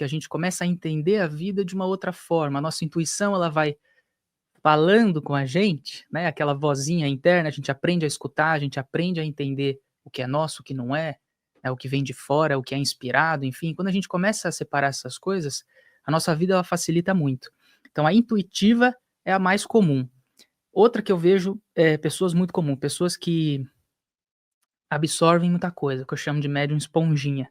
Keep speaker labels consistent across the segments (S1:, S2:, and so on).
S1: porque a gente começa a entender a vida de uma outra forma. A nossa intuição, ela vai falando com a gente, né? Aquela vozinha interna, a gente aprende a escutar, a gente aprende a entender o que é nosso, o que não é, né? O que vem de fora, o que é inspirado, enfim. Quando a gente começa a separar essas coisas, a nossa vida ela facilita muito. Então, a intuitiva é a mais comum. Outra que eu vejo é pessoas muito comuns, pessoas que absorvem muita coisa, que eu chamo de médium esponjinha.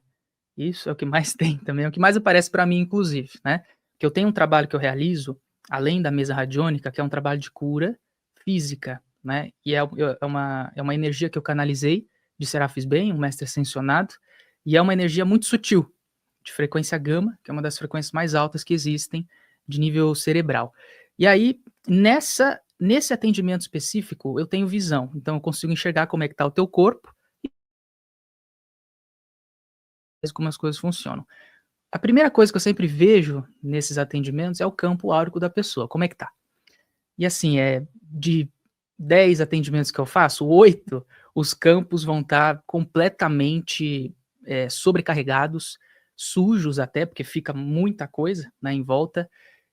S1: Isso é o que mais tem também, é o que mais aparece para mim, inclusive, né? Que eu tenho um trabalho que eu realizo, além da mesa radiônica, que é um trabalho de cura física, né? E é uma energia que eu canalizei de Serafis Bem, um mestre ascensionado, e é uma energia muito sutil, de frequência gama, que é uma das frequências mais altas que existem de nível cerebral. E aí, nesse atendimento específico, eu tenho visão, então eu consigo enxergar como é que está o teu corpo e como as coisas funcionam. A primeira coisa que eu sempre vejo nesses atendimentos é o campo áurico da pessoa, como é que tá. E assim, de 10 atendimentos que eu faço, 8 os campos vão estar completamente sobrecarregados, sujos até, porque fica muita coisa, né, em volta.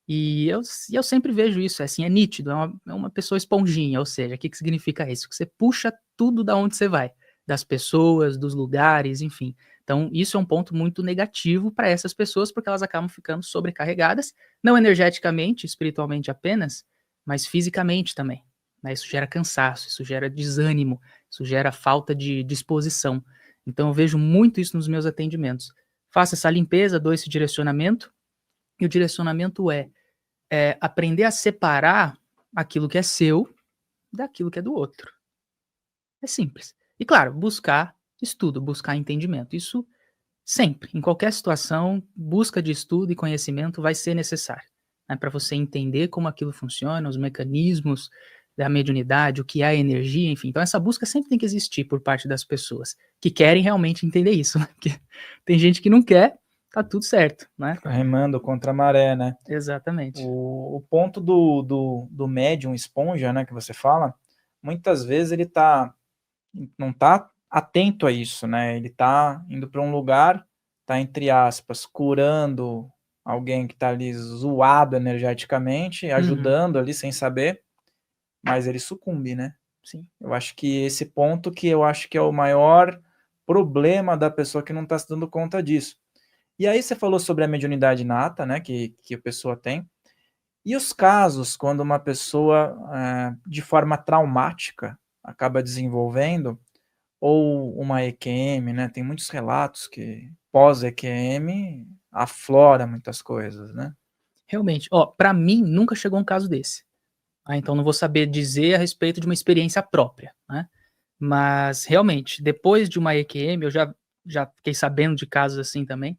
S1: E eu sempre vejo isso, assim, é nítido, é uma pessoa esponjinha, ou seja, o que significa isso? Que você puxa tudo da onde você vai, das pessoas, dos lugares, enfim. Então, isso é um ponto muito negativo para essas pessoas, porque elas acabam ficando sobrecarregadas, não energeticamente, espiritualmente apenas, mas fisicamente também, né? Isso gera cansaço, isso gera desânimo, isso gera falta de disposição. Então, eu vejo muito isso nos meus atendimentos. Faço essa limpeza, dou esse direcionamento, e o direcionamento é aprender a separar aquilo que é seu daquilo que é do outro. É simples. E claro, buscar estudo, buscar entendimento. Isso sempre, em qualquer situação, busca de estudo e conhecimento vai ser necessário, né, para você entender como aquilo funciona, os mecanismos da mediunidade, o que é a energia, enfim. Então essa busca sempre tem que existir por parte das pessoas que querem realmente entender isso, né? Porque tem gente que não quer, tá tudo certo, né?
S2: Fica remando contra a maré, né?
S1: Exatamente.
S2: O ponto do médium esponja, né, que você fala, muitas vezes ele não tá atento a isso, né? Ele tá indo para um lugar, tá, entre aspas, curando alguém que tá ali zoado energeticamente, ajudando ali sem saber, mas ele sucumbe, né?
S1: Sim.
S2: Eu acho que esse ponto que eu acho que é o maior problema da pessoa que não está se dando conta disso. E aí você falou sobre a mediunidade inata, né, que a pessoa tem. E os casos quando uma pessoa, de forma traumática, acaba desenvolvendo, ou uma EQM, né, tem muitos relatos que pós-EQM aflora muitas coisas, né?
S1: Realmente, ó, para mim nunca chegou um caso desse. Então não vou saber dizer a respeito de uma experiência própria, né? Mas realmente, depois de uma EQM, eu já fiquei sabendo de casos assim também.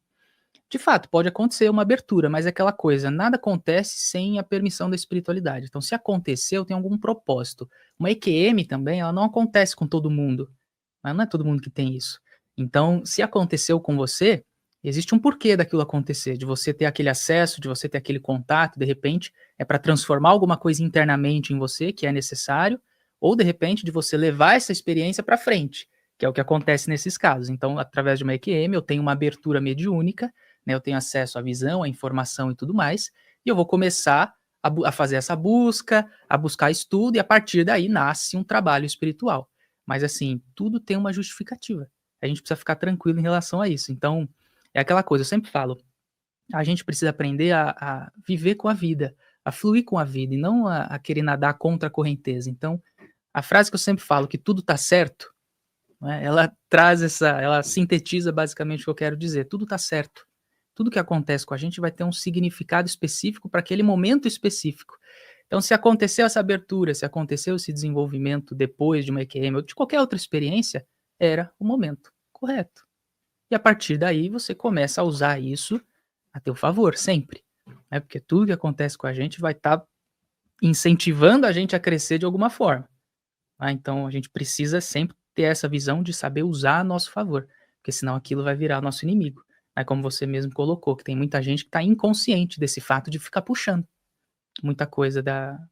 S1: De fato, pode acontecer uma abertura, mas é aquela coisa, nada acontece sem a permissão da espiritualidade. Então, se aconteceu, tem algum propósito. Uma EQM também, ela não acontece com todo mundo. Mas não é todo mundo que tem isso. Então, se aconteceu com você, existe um porquê daquilo acontecer, de você ter aquele acesso, de você ter aquele contato, de repente, é para transformar alguma coisa internamente em você, que é necessário, ou de repente, de você levar essa experiência para frente, que é o que acontece nesses casos. Então, através de uma EQM, eu tenho uma abertura mediúnica, né, eu tenho acesso à visão, à informação e tudo mais, e eu vou começar a fazer essa busca, a buscar estudo, e a partir daí nasce um trabalho espiritual. Mas assim, tudo tem uma justificativa. A gente precisa ficar tranquilo em relação a isso. Então, é aquela coisa, eu sempre falo, a gente precisa aprender a viver com a vida, a fluir com a vida, e não a querer nadar contra a correnteza. Então, a frase que eu sempre falo, que tudo tá certo, né, ela sintetiza basicamente o que eu quero dizer. Tudo tá certo. Tudo que acontece com a gente vai ter um significado específico para aquele momento específico. Então, se aconteceu essa abertura, se aconteceu esse desenvolvimento depois de uma EQM ou de qualquer outra experiência, era o momento correto. E a partir daí você começa a usar isso a teu favor, sempre. Né? Porque tudo que acontece com a gente vai estar incentivando a gente a crescer de alguma forma. Tá? Então, a gente precisa sempre ter essa visão de saber usar a nosso favor, porque senão aquilo vai virar nosso inimigo. É como você mesmo colocou, que tem muita gente que está inconsciente desse fato de ficar puxando muita coisa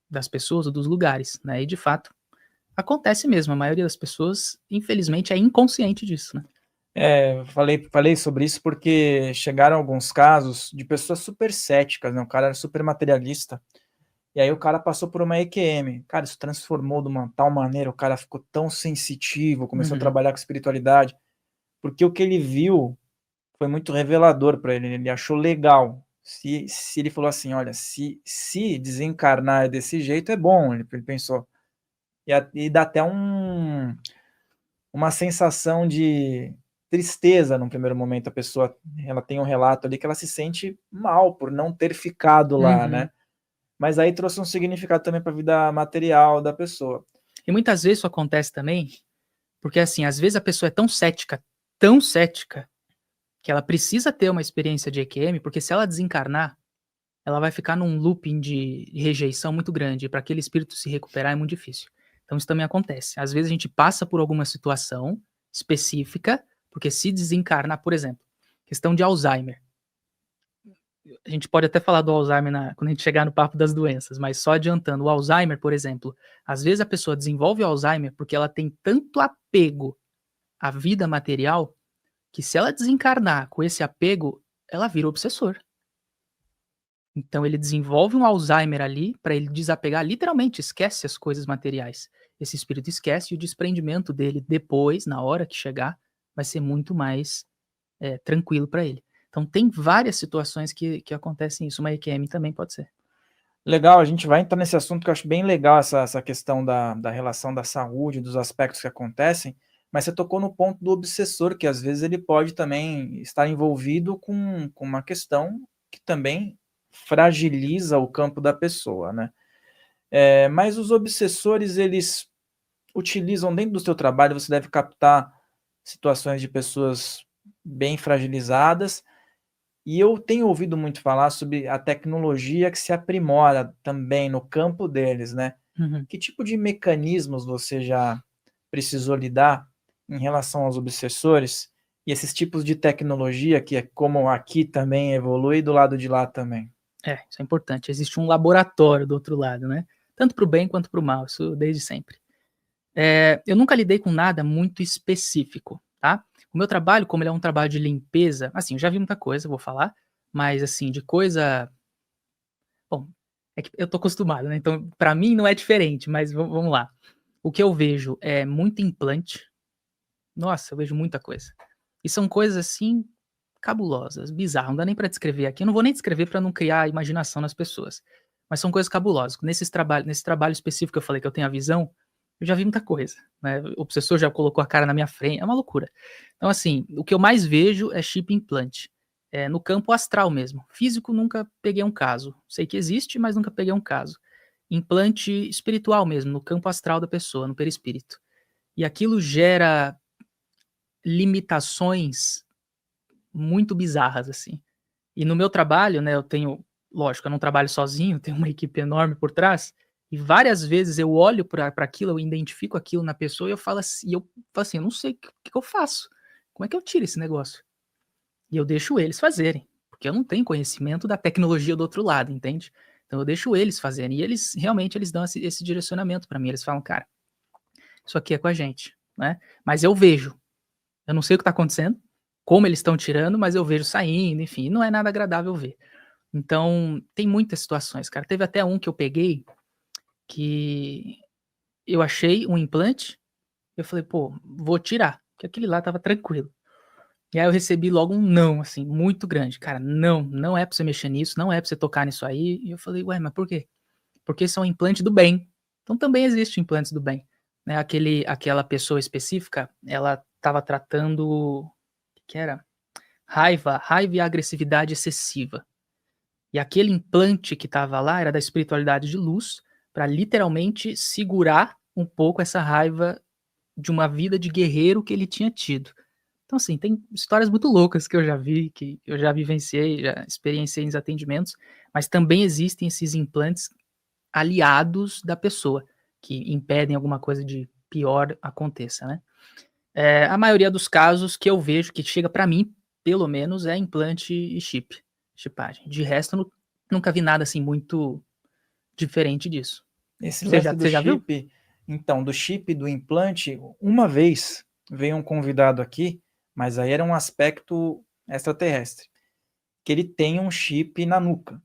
S1: das pessoas ou dos lugares, né? E de fato, acontece mesmo, a maioria das pessoas, infelizmente, é inconsciente disso, né?
S2: Falei sobre isso porque chegaram alguns casos de pessoas super céticas, né? O cara era super materialista. E aí o cara passou por uma EQM. Cara, isso transformou de uma tal maneira, o cara ficou tão sensitivo, começou a
S1: Uhum,
S2: trabalhar com espiritualidade, porque o que ele viu foi muito revelador para ele. Ele achou legal. Se ele falou assim, olha, se desencarnar desse jeito é bom, ele pensou. E dá até uma sensação de tristeza num primeiro momento. A pessoa, ela tem um relato ali que ela se sente mal por não ter ficado lá,
S1: uhum.
S2: né? Mas aí trouxe um significado também para a vida material da pessoa.
S1: E muitas vezes isso acontece também, porque assim, às vezes a pessoa é tão cética, que ela precisa ter uma experiência de EQM, porque se ela desencarnar, ela vai ficar num looping de rejeição muito grande, e para aquele espírito se recuperar é muito difícil. Então isso também acontece. Às vezes a gente passa por alguma situação específica, porque se desencarnar, por exemplo, questão de Alzheimer. A gente pode até falar do Alzheimer quando a gente chegar no papo das doenças, mas só adiantando, o Alzheimer, por exemplo, às vezes a pessoa desenvolve o Alzheimer porque ela tem tanto apego à vida material que se ela desencarnar com esse apego, ela vira obsessor. Então ele desenvolve um Alzheimer ali para ele desapegar, literalmente esquece as coisas materiais. Esse espírito esquece e o desprendimento dele depois, na hora que chegar, vai ser muito mais tranquilo para ele. Então tem várias situações que acontecem isso, uma EQM também pode ser.
S2: Legal, a gente vai entrar nesse assunto que eu acho bem legal, essa questão da relação da saúde, dos aspectos que acontecem, mas você tocou no ponto do obsessor, que às vezes ele pode também estar envolvido com uma questão que também fragiliza o campo da pessoa, né? Mas os obsessores, eles utilizam dentro do seu trabalho, você deve captar situações de pessoas bem fragilizadas, e eu tenho ouvido muito falar sobre a tecnologia que se aprimora também no campo deles, né?
S1: Uhum.
S2: Que tipo de mecanismos você já precisou lidar em relação aos obsessores e esses tipos de tecnologia que é como aqui também evolui do lado de lá também?
S1: Isso é importante. Existe um laboratório do outro lado, né? Tanto para o bem quanto para o mal, isso desde sempre. Eu nunca lidei com nada muito específico, tá? O meu trabalho, como ele é um trabalho de limpeza, assim, eu já vi muita coisa, vou falar, mas assim, de coisa. Bom, é que eu tô acostumado, né? Então, para mim não é diferente, mas vamos lá. O que eu vejo é muito implante. Nossa, eu vejo muita coisa. E são coisas assim cabulosas, bizarras, não dá nem pra descrever aqui. Eu não vou nem descrever pra não criar imaginação nas pessoas. Mas são coisas cabulosas. Nesse trabalho específico que eu falei que eu tenho a visão, eu já vi muita coisa, né? O obsessor já colocou a cara na minha frente, é uma loucura. Então, assim, o que eu mais vejo é chip implante. No campo astral mesmo. Físico, nunca peguei um caso. Sei que existe, mas nunca peguei um caso. Implante espiritual mesmo, no campo astral da pessoa, no perispírito. E aquilo gera limitações muito bizarras, assim. E no meu trabalho, né, eu tenho lógico, eu não trabalho sozinho, tenho uma equipe enorme por trás, e várias vezes eu olho para aquilo, eu identifico aquilo na pessoa e eu falo assim: "Eu não sei o que eu faço. Como é que eu tiro esse negócio?". E eu deixo eles fazerem, porque eu não tenho conhecimento da tecnologia do outro lado, entende? Então eu deixo eles fazerem, e eles realmente eles dão esse direcionamento para mim, eles falam: "Cara, isso aqui é com a gente", né. Mas eu vejo, eu não sei o que tá acontecendo, como eles estão tirando, mas eu vejo saindo, enfim, não é nada agradável ver. Então, tem muitas situações, cara. Teve até um que eu peguei, que eu achei um implante, eu falei: "Pô, vou tirar", porque aquele lá estava tranquilo. E aí eu recebi logo um não, assim, muito grande: "Cara, não, não é pra você mexer nisso, não é pra você tocar nisso aí". E eu falei: "Ué, mas por quê?". "Porque isso é um implante do bem". Então também existe implantes do bem, né. Aquela pessoa específica, ela estava tratando o que era? Raiva e agressividade excessiva. E aquele implante que estava lá era da espiritualidade de luz, para literalmente segurar um pouco essa raiva de uma vida de guerreiro que ele tinha tido. Então, assim, tem histórias muito loucas que eu já vi, que eu já vivenciei, já experienciei nos atendimentos, mas também existem esses implantes aliados da pessoa, que impedem alguma coisa de pior aconteça, né. A maioria dos casos que eu vejo que chega para mim, pelo menos, é implante e chipagem. De resto, eu nunca vi nada, assim, muito diferente disso.
S2: Esse
S1: Você já
S2: lance do
S1: você já viu?
S2: chip, então, do chip do implante, uma vez veio um convidado aqui mas aí era um aspecto extraterrestre, que ele tem um chip na nuca.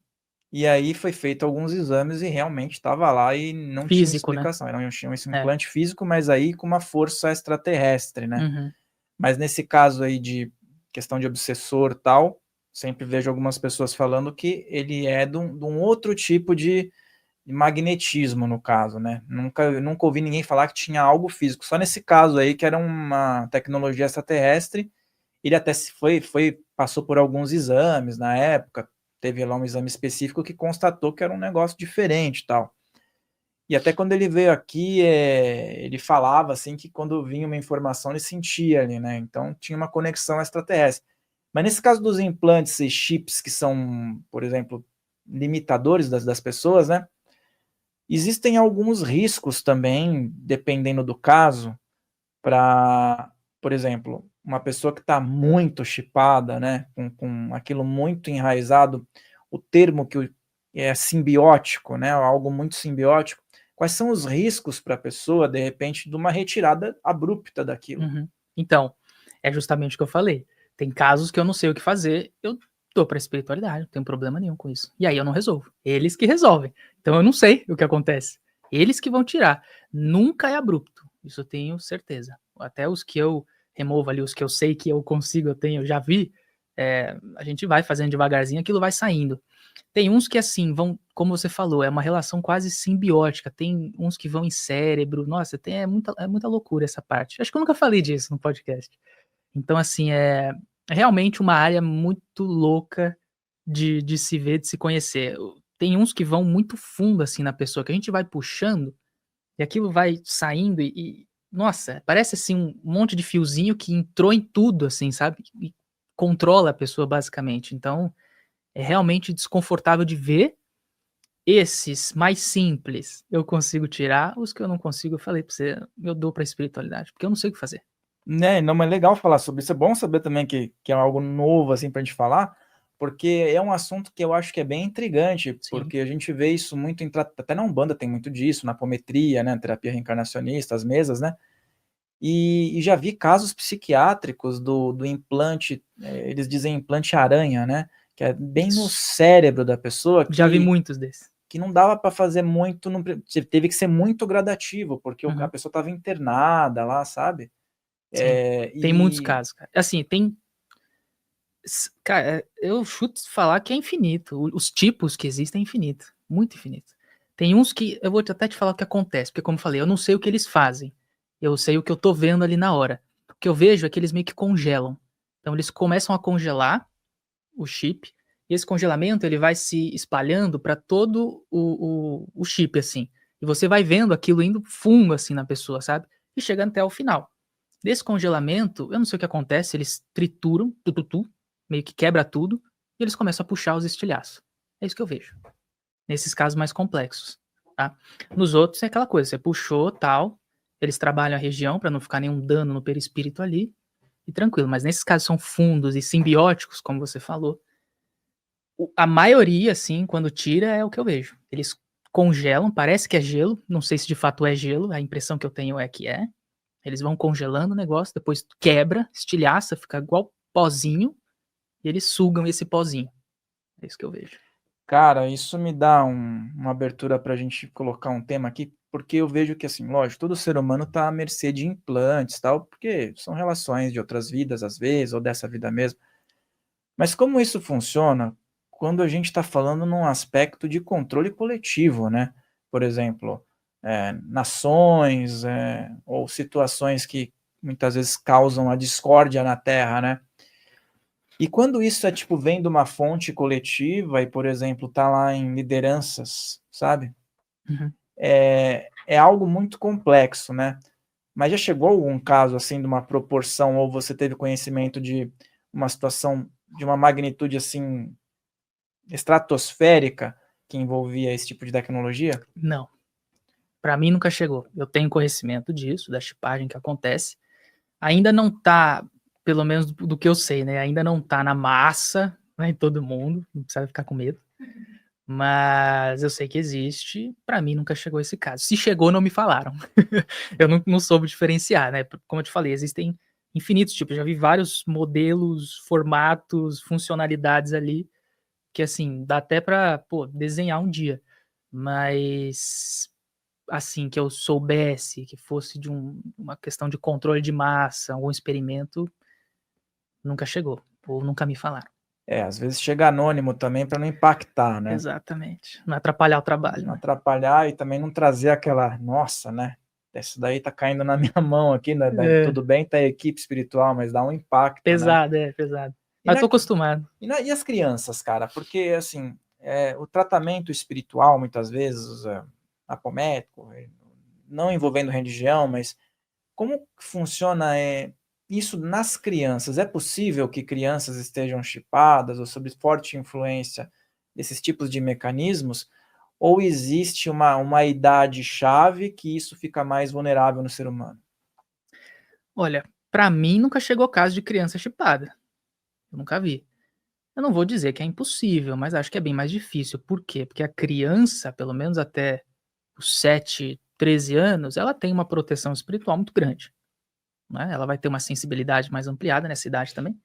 S2: E aí foi feito alguns exames e realmente estava lá e não tinha
S1: Físico, né?
S2: explicação. Era um
S1: É.
S2: implante físico, mas aí com uma força extraterrestre, né?
S1: Uhum.
S2: Mas nesse caso aí de questão de obsessor e tal, sempre vejo algumas pessoas falando que ele é de um outro tipo de magnetismo, no caso, né? Nunca ouvi ninguém falar que tinha algo físico. Só nesse caso aí, que era uma tecnologia extraterrestre, ele até passou por alguns exames na época, teve lá um exame específico que constatou que era um negócio diferente e tal. E até quando ele veio aqui, ele falava assim que quando vinha uma informação ele sentia ali, né? Então tinha uma conexão extraterrestre. Mas nesse caso dos implantes e chips que são, por exemplo, limitadores das pessoas, né? Existem alguns riscos também, dependendo do caso, para, por exemplo, uma pessoa que está muito chipada, né, com aquilo muito enraizado, o termo que é simbiótico, né, algo muito simbiótico, quais são os riscos para a pessoa, de repente, de uma retirada abrupta daquilo?
S1: Uhum. Então, é justamente o que eu falei. Tem casos que eu não sei o que fazer, eu dou pra espiritualidade, não tenho problema nenhum com isso. E aí eu não resolvo. Eles que resolvem. Então eu não sei o que acontece. Eles que vão tirar. Nunca é abrupto. Isso eu tenho certeza. Até os que eu removo ali, os que eu sei que eu consigo, eu já vi, a gente vai fazendo devagarzinho, aquilo vai saindo. Tem uns que, assim, vão, como você falou, é uma relação quase simbiótica. Tem uns que vão em cérebro. Nossa, é muita loucura essa parte. Acho que eu nunca falei disso no podcast. Então, assim, é realmente uma área muito louca de se ver, de se conhecer. Tem uns que vão muito fundo, assim, na pessoa, que a gente vai puxando e aquilo vai saindo nossa, parece, assim, um monte de fiozinho que entrou em tudo, assim, sabe? E controla a pessoa, basicamente. Então, é realmente desconfortável de ver. Esses mais simples eu consigo tirar, os que eu não consigo, eu falei pra você, eu dou pra espiritualidade, porque eu não sei o que fazer.
S2: Né, não, mas é legal falar sobre isso. É bom saber também que é algo novo, assim, pra gente falar, porque é um assunto que eu acho que é bem intrigante,
S1: Sim.
S2: porque a gente vê isso muito até na Umbanda tem muito disso, na apometria, né, terapia reencarnacionista, as mesas, né, e já vi casos psiquiátricos do implante, eles dizem implante aranha, né, que é bem no
S1: Isso.
S2: cérebro da pessoa
S1: Já vi
S2: que
S1: muitos desses.
S2: que não dava para fazer muito, teve que ser muito gradativo, porque a
S1: Uhum.
S2: pessoa estava internada lá, sabe?
S1: Sim. Tem muitos
S2: E
S1: casos, cara. Assim, cara, eu chuto falar que é infinito. Os tipos que existem é infinito. Muito infinito. Tem uns que eu vou até te falar o que acontece, porque como eu falei, eu não sei o que eles fazem. Eu sei o que eu tô vendo ali na hora. O que eu vejo é que eles meio que congelam. Então eles começam a congelar o chip, e esse congelamento ele vai se espalhando para todo o chip, assim. E você vai vendo aquilo indo fundo, assim, na pessoa, sabe? E chegando até o final. Desse congelamento, eu não sei o que acontece, eles trituram, meio que quebra tudo, e eles começam a puxar os estilhaços. É isso que eu vejo. Nesses casos mais complexos, tá? Nos outros é aquela coisa, você puxou, tal, eles trabalham a região para não ficar nenhum dano no perispírito ali, e tranquilo. Mas nesses casos são fundos e simbióticos, como você falou, a maioria, assim, quando tira, é o que eu vejo. Eles congelam, parece que é gelo, não sei se de fato é gelo, a impressão que eu tenho é que é. Eles vão congelando o negócio, depois quebra, estilhaça, fica igual pozinho, e eles sugam esse pozinho. É isso que eu vejo.
S2: cara, isso me dá uma abertura para a gente colocar um tema aqui, porque eu vejo que, assim, lógico, todo ser humano está à mercê de implantes, tal, porque são relações de outras vidas, às vezes, ou dessa vida mesmo. Mas como isso funciona quando a gente está falando num aspecto de controle coletivo, né? Por exemplo, nações, ou situações que muitas vezes causam a discórdia na Terra, né? E quando isso é, tipo, vem de uma fonte coletiva e, por exemplo, tá lá em lideranças, sabe?
S1: Uhum.
S2: É algo muito complexo, né? Mas já chegou algum caso, assim, de uma proporção, ou você teve conhecimento de uma situação de uma magnitude, assim, estratosférica que envolvia esse tipo de tecnologia?
S1: Não, pra mim nunca chegou. Eu tenho conhecimento disso, da chipagem que acontece. Ainda não tá, pelo menos do que eu sei, né? Ainda não tá na massa, né, em todo mundo, não precisa ficar com medo. Mas eu sei que existe, pra mim nunca chegou esse caso. Se chegou, não me falaram. Eu não soube diferenciar, né? Como eu te falei, existem infinitos tipos. Já vi vários modelos, formatos, funcionalidades ali, que assim, dá até pra, pô, desenhar um dia. Mas, assim, que eu soubesse que fosse de uma questão de controle de massa, algum experimento, nunca chegou, ou nunca me falaram.
S2: Às vezes chega anônimo também para não impactar, né?
S1: Exatamente. Não atrapalhar o trabalho,
S2: Não
S1: né?
S2: atrapalhar e também não trazer aquela, nossa, né? Isso daí tá caindo na minha mão aqui, né? Tudo bem, tá a equipe espiritual, mas dá um impacto, né?
S1: Pesado, pesado.
S2: E,
S1: Mas tô acostumado.
S2: e as crianças, cara? Porque, assim, o tratamento espiritual, muitas vezes, apométrico, não envolvendo religião, mas como funciona isso nas crianças? É possível que crianças estejam chipadas ou sob forte influência desses tipos de mecanismos? Ou existe uma idade-chave que isso fica mais vulnerável no ser humano?
S1: Olha, pra mim nunca chegou o caso de criança chipada. Eu nunca vi. Eu não vou dizer que é impossível, mas acho que é bem mais difícil. Por quê? Porque a criança, pelo menos até os 7, 13 anos, ela tem uma proteção espiritual muito grande, né? Ela vai ter uma sensibilidade mais ampliada nessa idade também,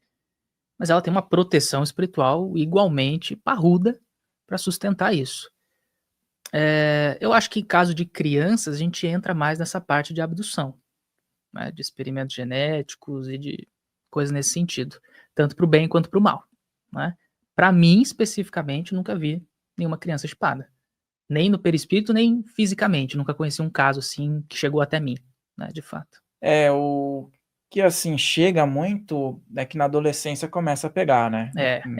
S1: mas ela tem uma proteção espiritual igualmente parruda para sustentar isso. Eu acho que em caso de crianças, a gente entra mais nessa parte de abdução, né, de experimentos genéticos e de coisas nesse sentido, tanto para o bem quanto para o mal, né. Para mim, especificamente, nunca vi nenhuma criança chipada, nem no perispírito, nem fisicamente, nunca conheci um caso, assim, que chegou até mim, né, de fato.
S2: O que, assim, chega muito é que na adolescência começa a pegar, né?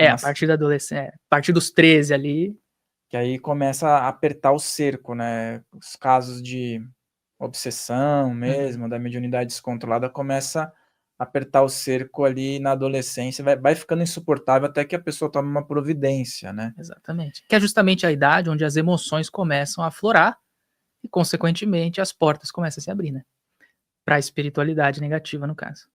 S1: A partir da adolescência, a partir dos 13 ali.
S2: Que aí começa a apertar o cerco, né? Os casos de obsessão
S1: Uhum,
S2: mesmo, da mediunidade descontrolada, começa a apertar o cerco ali na adolescência, vai ficando insuportável até que a pessoa tome uma providência, né?
S1: exatamente. Que é justamente a idade onde as emoções começam a aflorar e, consequentemente, as portas começam a se abrir, né, pra espiritualidade negativa, no caso.